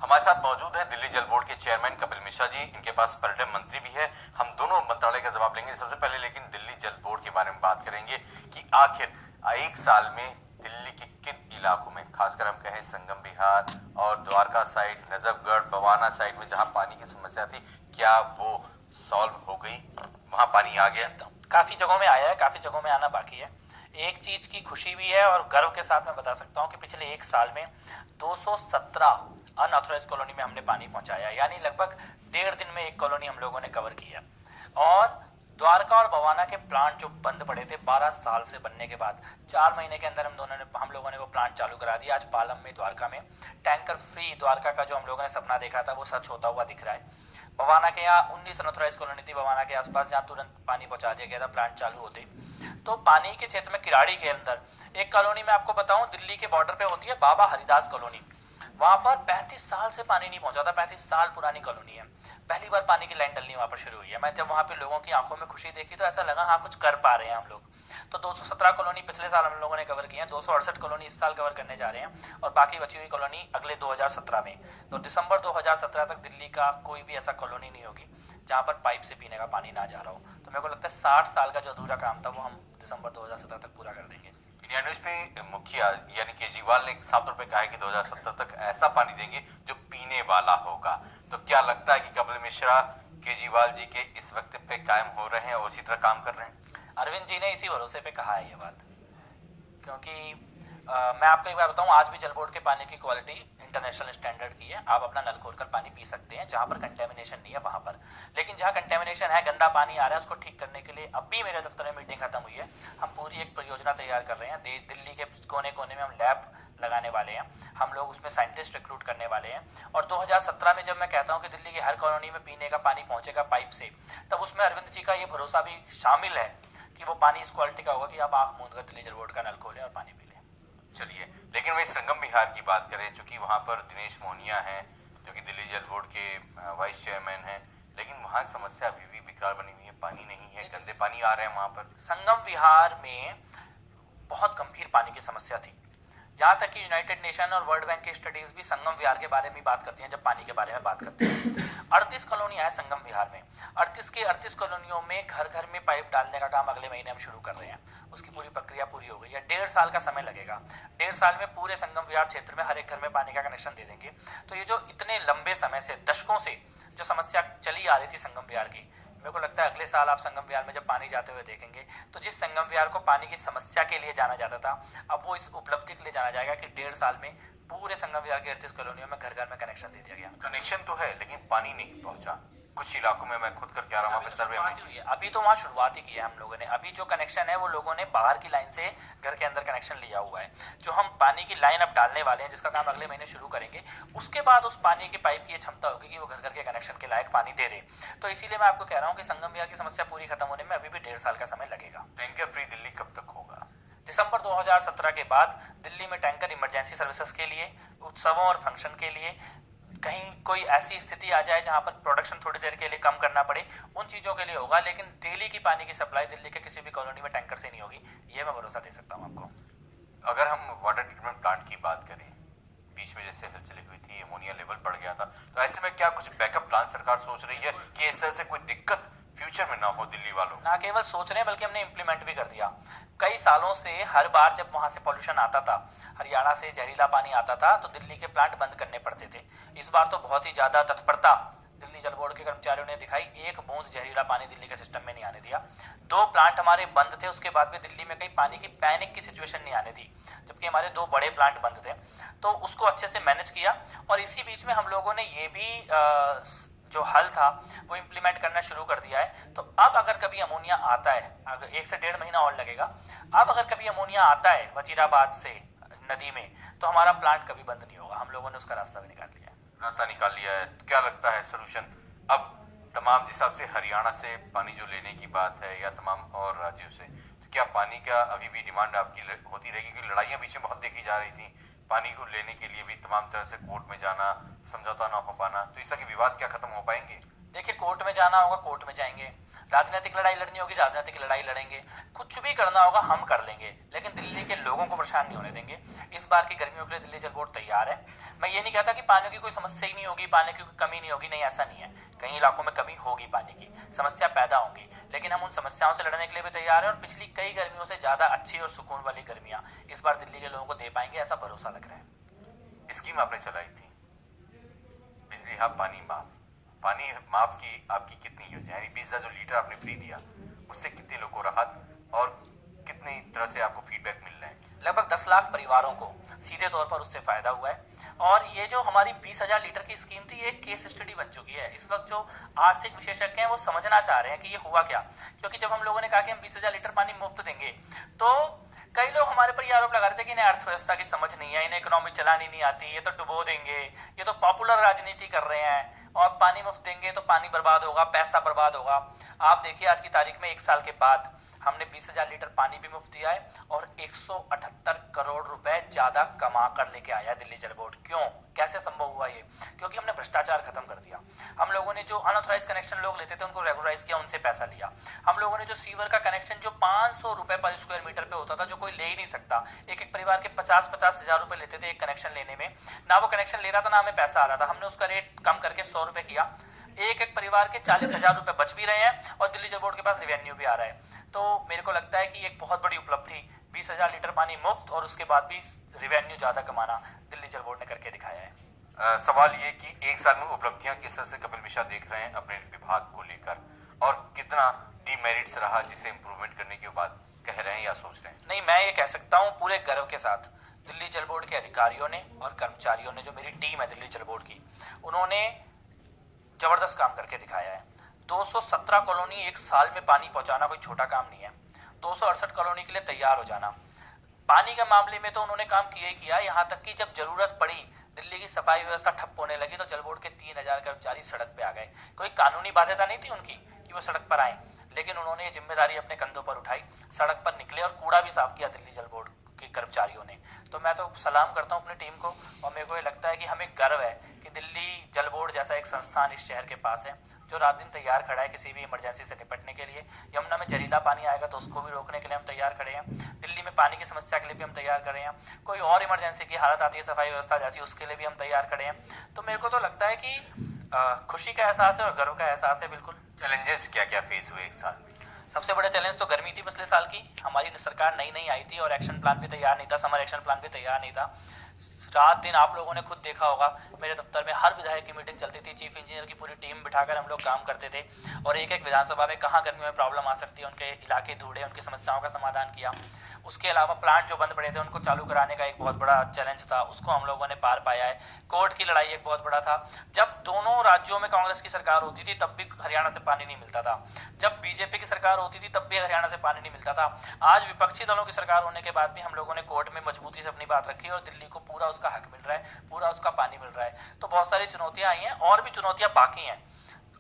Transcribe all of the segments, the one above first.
हमारे साथ मौजूद है दिल्ली जल बोर्ड के चेयरमैन कपिल मिश्रा जी। इनके पास पर्यटन मंत्री भी है। हम दोनों मंत्रालय का जवाब लेंगे। सबसे पहले लेकिन दिल्ली जल बोर्ड के बारे में बात करेंगे कि आखिर एक साल में दिल्ली के किन इलाकों में, खासकर हम कहें संगम विहार और द्वारका साइड, नजफगढ़, बवाना साइड में जहां पानी की समस्या थी, क्या वो सॉल्व हो गई? वहां पानी आ गया? काफी जगहों में आया है, काफी जगहों में आना बाकी है। एक चीज की खुशी भी है और गर्व के साथ मैं बता सकता हूं कि पिछले एक साल में 217 अनऑथराइज कॉलोनी में हमने पानी पहुंचाया, यानी लगभग 1.5 दिन में एक कॉलोनी हम लोगों ने कवर किया। और द्वारका और बवाना के प्लांट जो बंद पड़े थे 12 साल से बनने के बाद, 4 महीने के अंदर हम लोगों ने वो प्लांट चालू करा दिया। आज पालम में, द्वारका में टैंकर फ्री द्वारका का जो हम लोगों ने सपना देखा था वो सच होता हुआ दिख रहा है। बवाना के यहाँ 19 अनऑथराइज कॉलोनी थी बवाना के आसपास, जहाँ तुरंत पानी पहुंचा दिया गया था प्लांट चालू होते। तो पानी के क्षेत्र में किराड़ी के अंदर एक कॉलोनी में आपको बताऊं, दिल्ली के बॉर्डर पे होती है बाबा हरिदास कॉलोनी। वहां पर 35 साल से पानी नहीं पहुंचा था। 35 साल पुरानी कॉलोनी है। पहली बार पानी की लाइन डलनी वहां पर शुरू हुई है। मैं जब वहां पे लोगों की आंखों में खुशी देखी तो ऐसा लगा हाँ कुछ कर पा रहे हैं हम लोग। तो 217 कॉलोनी पिछले साल हम लोगों ने कवर की है, 268 कॉलोनी इस साल कवर करने जा रहे हैं और बाकी बची हुई कॉलोनी अगले 2017 में। तो दिसंबर 2017 तक दिल्ली का कोई भी ऐसा कॉलोनी नहीं होगी जहाँ पर पाइप से पीने का पानी ना जा रहा हो। तो मेरे को लगता है 60 साल का जो अधूरा काम था वो हम दिसंबर 2017 तक पूरा कर देंगे। इंडिया न्यूज पे मुखिया यानी केजरीवाल ने साफ तौर पे कहा है कि 2070 तक ऐसा पानी देंगे जो पीने वाला होगा। तो क्या लगता है कि कपिल मिश्रा केजरीवाल जी के इस वक्त पे कायम हो रहे हैं और इसी तरह काम कर रहे हैं? अरविंद जी ने इसी भरोसे पे कहा है ये बात, क्योंकि मैं आपको एक बार बताऊं, आज भी जल बोर्ड के पानी की क्वालिटी इंटरनेशनल स्टैंडर्ड की है। आप अपना नल खोलकर पानी पी सकते हैं जहां पर कंटेमिनेशन नहीं है वहां पर। लेकिन जहां कंटेमिनेशन है, गंदा पानी आ रहा है, उसको ठीक करने के लिए अभी मेरे दफ्तर में मीटिंग खत्म हुई है। हम पूरी एक परियोजना तैयार कर रहे हैं। दिल्ली के कोने कोने में हम लैब लगाने वाले हैं। हम लोग उसमें साइंटिस्ट रिक्रूट करने वाले हैं। और 2017 में जब मैं कहता हूँ कि दिल्ली की हर कॉलोनी में पीने का पानी पहुंचेगा पाइप से, तब उसमें अरविंद जी का ये भरोसा भी शामिल है कि वो पानी इस क्वालिटी का होगा कि आप आंख मूंद कर दिल्ली जल बोर्ड का नल खोलें और पानी पी लें। चलिए, लेकिन वही संगम विहार की बात करें, चूंकि वहां पर दिनेश मोहनिया हैं जो कि दिल्ली जल बोर्ड के वाइस चेयरमैन हैं, लेकिन वहां समस्या अभी भी विकराल बनी हुई है। पानी नहीं है, गंदे पानी आ रहे हैं वहां पर। संगम विहार में बहुत गंभीर पानी की समस्या थी। यहाँ तक कि यूनाइटेड नेशन और वर्ल्ड बैंक की स्टडीज भी संगम विहार के बारे में बात करती हैं जब पानी के बारे में बात करती हैं। 38 कॉलोनियां हैं संगम विहार में। 38 के 38 कॉलोनियों में घर घर में पाइप डालने का काम अगले महीने हम शुरू कर रहे हैं। उसकी पूरी प्रक्रिया पूरी हो गई है। 1.5 साल का समय लगेगा। 1.5 साल में पूरे संगम विहार क्षेत्र में हर एक घर में पानी का कनेक्शन दे देंगे। तो ये जो इतने लंबे समय से, दशकों से जो समस्या चली आ रही थी संगम विहार की, मेरे को लगता है अगले साल आप संगम विहार में जब पानी जाते हुए देखेंगे तो जिस संगम विहार को पानी की समस्या के लिए जाना जाता था, अब वो इस उपलब्धि के लिए जाना जाएगा कि 1.5 साल में पूरे संगम विहार के 38 कॉलोनियों में घर घर में कनेक्शन दे दिया गया। कनेक्शन तो है लेकिन पानी नहीं पहुंचा। कुछ इलाकों में मैं खुद करके आ रहा हूँ, वहाँ पे सर्वे हुई है। अभी तो वहाँ शुरुआत ही की है हम लोगों ने। अभी जो कनेक्शन है वो लोगों ने बाहर की लाइन से घर के अंदर कनेक्शन लिया हुआ है। जो हम पानी की लाइन अब डालने वाले हैं, जिसका काम अगले महीने शुरू करेंगे, उसके बाद उस पानी की पाइप की क्षमता होगी कि वो घर घर के कनेक्शन के लायक पानी दे दे। तो इसीलिए मैं आपको कह रहा हूँ कि संगम विहार की समस्या पूरी खत्म होने में अभी भी 1.5 साल का समय लगेगा। टैंकर फ्री दिल्ली कब तक होगा? दिसंबर 2017 के बाद दिल्ली में टैंकर इमरजेंसी सर्विसेज के लिए, उत्सवों और फंक्शन के लिए, कहीं कोई ऐसी स्थिति आ जाए जहां पर प्रोडक्शन थोड़ी देर के लिए कम करना पड़े, उन चीज़ों के लिए होगा। लेकिन डेली की पानी की सप्लाई दिल्ली के किसी भी कॉलोनी में टैंकर से नहीं होगी, ये मैं भरोसा दे सकता हूं आपको। अगर हम वाटर ट्रीटमेंट प्लांट की बात करें, बीच में जैसे हलचलें हुई थी, अमोनिया लेवल बढ़ गया था, तो ऐसे में क्या कुछ बैकअप प्लान सरकार सोच रही है कि इस तरह से कोई दिक्कत फ्यूचर में ना हो दिल्ली वालों? ना केवल सोच रहे हैं बल्कि हमने इम्प्लीमेंट भी कर दिया। कई सालों से हर बार जब वहां से पॉल्यूशन आता था, हरियाणा से जहरीला पानी आता था, तो दिल्ली के प्लांट बंद करने पड़ते थे। इस बार तो बहुत ही ज्यादा तत्परता दिल्ली जल बोर्ड के कर्मचारियों ने दिखाई। एक बूंद जहरीला पानी दिल्ली के सिस्टम में नहीं आने दिया। 2 प्लांट हमारे बंद थे, उसके बाद भी दिल्ली में कहीं पानी की पैनिक की सिचुएशन नहीं आने दी, जबकि हमारे 2 बड़े प्लांट बंद थे। तो उसको अच्छे से मैनेज किया। और इसी बीच में हम लोगों ने ये भी जो हल था वो इम्प्लीमेंट करना शुरू कर दिया है। तो अब अगर कभी अमोनिया आता है, अगर 1 से 1.5 महीना और लगेगा, अब अगर कभी अमोनिया आता है वजीराबाद से नदी में, तो हमारा प्लांट कभी बंद नहीं होगा। हम लोगों ने उसका रास्ता भी निकाल लिया है। रास्ता निकाल लिया है। क्या लगता है सोल्यूशन अब तमाम, जिस हिसाब से हरियाणा से पानी जो लेने की बात है या तमाम और राज्यों से, तो क्या पानी का अभी भी डिमांड आपकी होती रहेगी? क्योंकि लड़ाइयाँ बीच में बहुत देखी जा रही थी, पानी को लेने के लिए भी तमाम तरह से कोर्ट में जाना, समझौता ना हो पाना, तो इस तरह के विवाद क्या खत्म हो पाएंगे? देखिए, कोर्ट में जाना होगा, कोर्ट में जाएंगे, राजनीतिक लड़ाई लड़नी होगी, राजनीतिक लड़ाई लड़ेंगे, कुछ भी करना होगा हम कर लेंगे, लेकिन दिल्ली के लोगों को परेशान नहीं होने देंगे। इस बार की गर्मियों के लिए दिल्ली जल बोर्ड तैयार है। मैं ये नहीं कहता कि पानी की कोई समस्या ही नहीं होगी, पानी की कोई कमी नहीं होगी, नहीं, ऐसा नहीं है। कई इलाकों में कमी होगी, पानी की समस्या पैदा होंगी, लेकिन हम उन समस्याओं से लड़ने के लिए भी तैयार हैं और पिछली कई गर्मियों से ज़्यादा अच्छी और सुकून वाली गर्मियाँ इस बार दिल्ली के लोगों को दे पाएंगे, ऐसा भरोसा लग रहा है। स्कीम आपने चलाई थी, बिजली हाफ पानी माफ की आपकी कितनी योजना, यानी 20,000 जो लीटर आपने फ्री दिया उससे कितने लोगों को राहत और कितनी तरह से आपको फीडबैक मिल रहे हैं? लगभग 10 लाख परिवारों को सीधे तौर पर उससे फायदा हुआ है। और ये जो हमारी 20,000 लीटर की स्कीम थी, ये एक केस स्टडी बन चुकी है। इस वक्त जो आर्थिक विशेषज्ञ हैं वो समझना चाह रहे हैं कि ये हुआ क्या, क्योंकि जब हम लोगों ने कहा कि हम 20,000 लीटर पानी मुफ्त देंगे, तो कई लोग हमारे पर ये आरोप लगा रहे थे कि इन्हें अर्थव्यवस्था की समझ नहीं है, इन्हें इकोनॉमी चलानी नहीं आती, ये तो डुबो देंगे, ये तो पॉपुलर राजनीति कर रहे हैं, और पानी मुफ्त देंगे तो पानी बर्बाद होगा, पैसा बर्बाद होगा। आप देखिए, आज की तारीख में 1 साल के बाद हमने 20,000 लीटर पानी भी मुफ्त दिया है और 178 करोड़ रुपए ज्यादा कमा कर लेके आया दिल्ली जल बोर्ड। क्यों, कैसे संभव हुआ ये? क्योंकि हमने भ्रष्टाचार खत्म कर दिया। हम लोगों ने जो अनऑथराइज कनेक्शन लोग लेते थे उनको रेगुलराइज किया, उनसे पैसा लिया। हम लोगों ने जो सीवर का कनेक्शन जो 500 रुपए पर स्क्वायर मीटर पे होता था, जो कोई ले ही नहीं सकता, एक परिवार के 50-50 हजार रुपए लेते थे एक कनेक्शन लेने में, ना वो कनेक्शन ले रहा था ना हमें पैसा आ रहा था, हमने उसका रेट कम करके 100 रुपए किया। एक परिवार के 40,000 रुपए बच भी रहे हैं और दिल्ली जल बोर्ड के पास रेवेन्यू भी आ रहा है। तो मेरे को लगता है कि एक बहुत बड़ी उपलब्धि, 20,000 लीटर पानी मुफ्त और उसके बाद भी रेवेन्यू ज्यादा कमाना दिल्ली जल बोर्ड ने करके दिखाया है। सवाल ये कि 1 साल में उपलब्धियां किस तरह से कपिल मिश्रा देख रहे हैं अपने विभाग को लेकर, और कितना डीमेरिट्स रहा जिसे इंप्रूवमेंट करने की बात कह रहे हैं या सोच रहे हैं? नहीं, मैं ये कह सकता हूँ पूरे गर्व के साथ, दिल्ली जल बोर्ड के अधिकारियों ने और कर्मचारियों ने, जो मेरी टीम है दिल्ली जल बोर्ड की, उन्होंने जबरदस्त काम करके दिखाया है। 217 कॉलोनी 1 साल में पानी पहुंचाना कोई छोटा काम नहीं है। 268 कॉलोनी के लिए तैयार हो जाना। पानी के मामले में तो उन्होंने काम किया ही किया, यहाँ तक कि जब जरूरत पड़ी, दिल्ली की सफाई व्यवस्था ठप होने लगी, तो जल बोर्ड के 3,000 कर्मचारी सड़क पे आ गए। कोई कानूनी बाध्यता नहीं थी उनकी कि वो सड़क पर आए, लेकिन उन्होंने ये जिम्मेदारी अपने कंधों पर उठाई, सड़क पर निकले और कूड़ा भी साफ किया दिल्ली जल बोर्ड के कर्मचारियों ने। तो मैं तो सलाम करता हूँ अपनी टीम को, और मेरे को ये लगता है कि हमें गर्व है कि दिल्ली जल बोर्ड जैसा एक संस्थान इस शहर के पास है, जो रात दिन तैयार खड़ा है किसी भी इमरजेंसी से निपटने के लिए। यमुना में जहरीला पानी आएगा तो उसको भी रोकने के लिए हम तैयार खड़े हैं। दिल्ली में पानी की समस्या के लिए भी हम तैयार खड़े हैं। कोई और इमरजेंसी की हालत आती है सफाई व्यवस्था जैसी, उसके लिए भी हम तैयार खड़े हैं। तो मेरे को तो लगता है कि खुशी का एहसास है और गर्व का एहसास है। बिल्कुल। चैलेंजेस क्या क्या फेस हुए 1 साल में? सबसे बड़ा चैलेंज तो गर्मी थी पिछले साल की। हमारी सरकार नई आई थी और एक्शन प्लान भी तैयार नहीं था, समर एक्शन प्लान भी तैयार नहीं था। रात दिन आप लोगों ने खुद देखा होगा, मेरे दफ्तर में हर विधायक की मीटिंग चलती थी, चीफ इंजीनियर की पूरी टीम बिठाकर हम लोग काम करते थे और एक एक विधानसभा में कहाँ गर्मियों में प्रॉब्लम आ सकती है उनके इलाके ढूंढे, उनकी समस्याओं का समाधान किया। उसके अलावा प्लांट जो बंद पड़े थे उनको चालू कराने का एक बहुत बड़ा चैलेंज था, उसको हम लोगों ने पार पाया है। कोर्ट की लड़ाई एक बहुत बड़ा था। जब दोनों राज्यों में कांग्रेस की सरकार होती थी तब भी हरियाणा से पानी नहीं मिलता था, जब बीजेपी की सरकार होती थी तब भी हरियाणा से पानी नहीं मिलता था। आज विपक्षी दलों की सरकार होने के बाद भी हम लोगों ने कोर्ट में मजबूती से अपनी बात रखी और दिल्ली को पूरा उसका हक मिल रहा है, पूरा उसका पानी मिल रहा है। तो बहुत सारी चुनौतियां आई हैं और भी चुनौतियां बाकी हैं।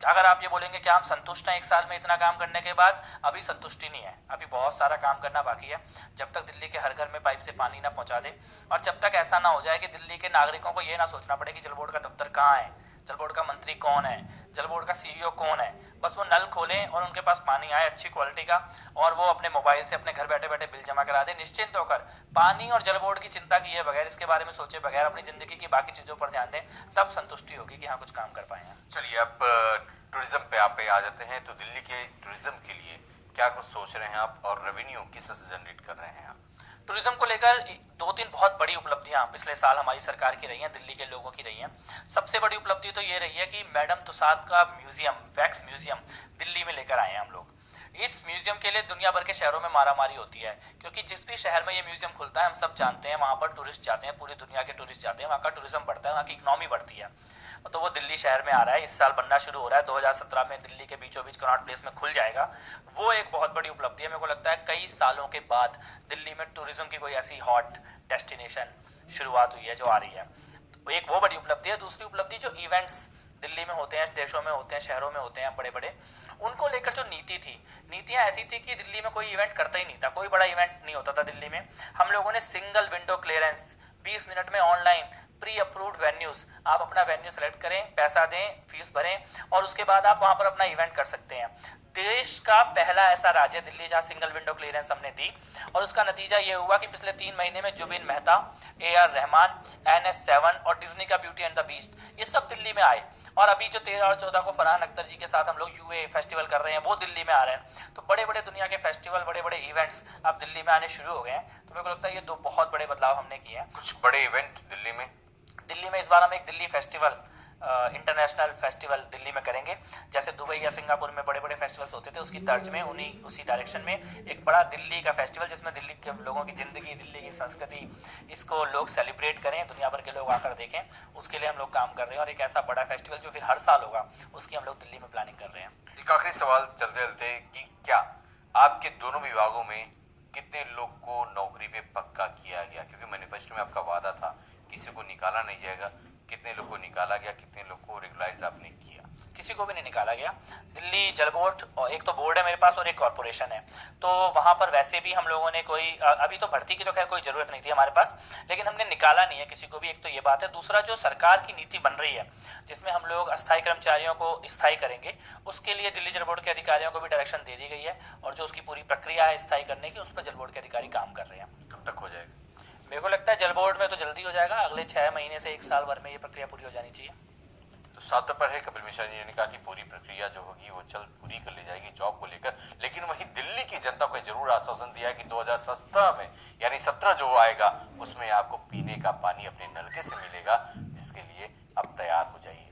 अगर आप ये बोलेंगे कि हम संतुष्ट हैं 1 साल में इतना काम करने के बाद, अभी संतुष्टि नहीं है, अभी बहुत सारा काम करना बाकी है। जब तक दिल्ली के हर घर में पाइप से पानी ना पहुंचा दे और जब तक ऐसा ना हो जाए कि दिल्ली के नागरिकों को ये ना सोचना पड़े कि जल बोर्ड का दफ्तर कहाँ है, जल बोर्ड का मंत्री कौन है, जल बोर्ड का सीईओ कौन है, बस वो नल खोलें और उनके पास पानी आए अच्छी क्वालिटी का और वो अपने मोबाइल से अपने घर बैठे बैठे बिल जमा करा दे, निश्चिंत होकर पानी और जल बोर्ड की चिंता किए बगैर, इसके बारे में सोचे बगैर अपनी जिंदगी की बाकी चीजों पर ध्यान दें, तब संतुष्टि होगी कि हाँ कुछ काम कर पाए हैं। चलिए अब टूरिज्म पे आप आ जाते हैं, तो दिल्ली के टूरिज्म के लिए क्या कुछ सोच रहे हैं आप और रेवेन्यू किस तरह से जनरेट कर रहे हैं आप? टूरिज्म को लेकर 2-3 बहुत बड़ी उपलब्धियां पिछले साल हमारी सरकार की रही हैं, दिल्ली के लोगों की रही हैं। सबसे बड़ी उपलब्धि तो ये रही है कि मैडम तुसाद का म्यूजियम, वैक्स म्यूजियम दिल्ली में लेकर आए हैं हम लोग। इस म्यूजियम के लिए दुनिया भर के शहरों में मारामारी होती है, क्योंकि जिस भी शहर में ये म्यूजियम खुलता है हम सब जानते हैं वहाँ पर टूरिस्ट जाते हैं, पूरी दुनिया के टूरिस्ट जाते हैं, वहाँ का टूरिज्म बढ़ता है, वहाँ की इकोनॉमी बढ़ती है। तो वो दिल्ली शहर में आ रहा है, इस साल बनना शुरू हो रहा है, 2017 में दिल्ली के बीचों बीच कनॉट प्लेस में खुल जाएगा। वो एक बहुत बड़ी उपलब्धि है। मेरे को लगता है कई सालों के बाद दिल्ली में टूरिज्म की कोई ऐसी हॉट डेस्टिनेशन शुरुआत हुई है जो आ रही है, तो एक वो बड़ी उपलब्धि है। दूसरी उपलब्धि जो इवेंट्स दिल्ली में होते हैं, देशों में होते हैं, शहरों में होते हैं बड़े बड़े, उनको लेकर जो नीति थी, नीतियां ऐसी थी कि दिल्ली में कोई इवेंट करता ही नहीं था, कोई बड़ा इवेंट नहीं होता था दिल्ली में। हम लोगों ने सिंगल विंडो क्लियरेंस 20 मिनट में ऑनलाइन प्री अप्रूव्ड वेन्यूज, आप अपना वेन्यू सेलेक्ट करें, पैसा दें, फीस भरें और उसके बाद आप वहां पर अपना इवेंट कर सकते हैं। देश का पहला ऐसा राज्य दिल्ली जहां सिंगल विंडो क्लियरेंस हमने दी और उसका नतीजा ये हुआ कि पिछले 3 महीने में जुबिन मेहता, AR रहमान, NH7 और डिज्नी का ब्यूटी एंड द बीस्ट ये सब दिल्ली में आए। और अभी जो 13 और 14 को फरहान अख्तर जी के साथ हम लोग UA फेस्टिवल कर रहे हैं वो दिल्ली में आ रहे हैं। तो बड़े बड़े दुनिया के फेस्टिवल, बड़े बड़े इवेंट्स अब दिल्ली में आने शुरू हो गए हैं। तो मेरे को लगता है ये 2 बहुत बड़े बदलाव हमने किए हैं। कुछ बड़े इवेंट दिल्ली में इस बार हम एक Delhi festival, international festival Delhi में करेंगे। जैसे दुबई या सिंगापुर में बड़े बड़े फेस्टिवल्स होते थे उसकी तर्ज में उसी डायरेक्शन में एक बड़ा दिल्ली का फेस्टिवल जिसमें दिल्ली के लोगों की ज़िंदगी, दिल्ली की संस्कृति, इसको लोग सेलिब्रेट करें, दुनिया भर के लोग आकर देखें, उसके लिए हम लोग काम कर रहे हैं। और एक ऐसा बड़ा फेस्टिवल जो फिर हर साल होगा उसकी हम लोग दिल्ली में प्लानिंग कर रहे हैं। एक आखिरी सवाल चलते चलते कि क्या आपके दोनों विभागों में कितने लोग को नौकरी पे पक्का किया गया? क्योंकि मैनिफेस्टो में आपका वादा था किसी को निकाला नहीं जाएगा, कितने लोग को निकाला गया, कितने लोग को रेगुलाइज आपने किया? किसी को भी नहीं निकाला गया। दिल्ली जल बोर्ड, और एक तो बोर्ड है मेरे पास और एक कॉर्पोरेशन है, तो वहाँ पर वैसे भी हम लोगों ने कोई अभी तो भर्ती की तो खैर कोई ज़रूरत नहीं थी हमारे पास, लेकिन हमने निकाला नहीं है किसी को भी। एक तो ये बात है। दूसरा, जो सरकार की नीति बन रही है जिसमें हम लोग अस्थायी कर्मचारियों को स्थायी करेंगे, उसके लिए दिल्ली जल बोर्ड के अधिकारियों को भी डायरेक्शन दे दी गई है और जो उसकी पूरी प्रक्रिया है स्थायी करने की, उस पर जल बोर्ड के अधिकारी काम कर रहे हैं। कब तक हो जाएगा? मेरे को लगता है जल बोर्ड में तो जल्दी हो जाएगा, अगले 6 महीने से 1 साल भर में ये प्रक्रिया पूरी हो जानी चाहिए। तो साथ पर है कपिल मिश्रा जी ने कहा कि पूरी प्रक्रिया जो होगी वो जल्द पूरी कर ली जाएगी जॉब को लेकर, लेकिन वहीं दिल्ली की जनता को जरूर आश्वासन दिया है कि 2017 में यानी 17 जो आएगा उसमें आपको पीने का पानी अपने नलके से मिलेगा, जिसके लिए अब तैयार हो जाइए।